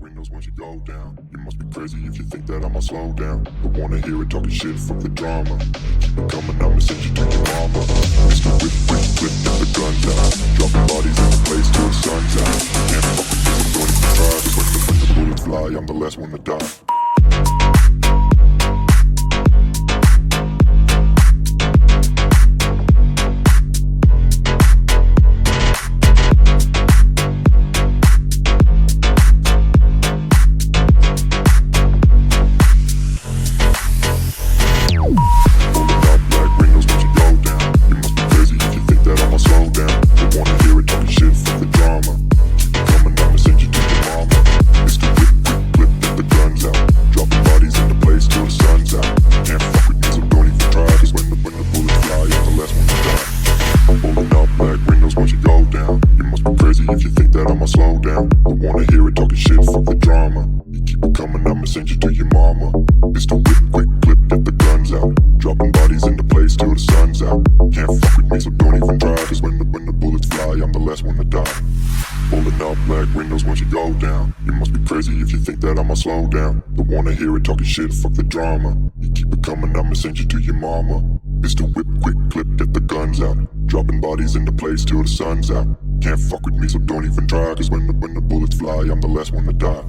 windows once you go down. You must be crazy if you think that I'ma slow down. Don't wanna hear it talking shit, fuck the drama. Keep it coming, I'ma send you to your mama. Mr. Whip, quick, flip, get the guns out. Dropping bodies in the place till the sun's out. Can't fuck with this, I'm going to try. Cause when the bullets fly, I'm the last one to die. If you think that I'ma slow down, don't wanna hear it talking shit, fuck the drama. You keep it coming, I'ma send you to your mama. It's the whip, quick clip, get the guns out. Dropping bodies into place till the sun's out. Can't fuck with me, so don't even try. Cause when the bullets fly, I'm the last one to die. Pulling up black windows once you go down. You must be crazy if you think that I'ma slow down. Don't wanna hear it talking shit, fuck the drama. You keep it coming, I'ma send you to your mama. It's the whip, quick clip, get the guns out. Dropping bodies into place till the sun's out. Can't fuck with me, so don't even try. Cause when the bullets fly, I'm the last one to die.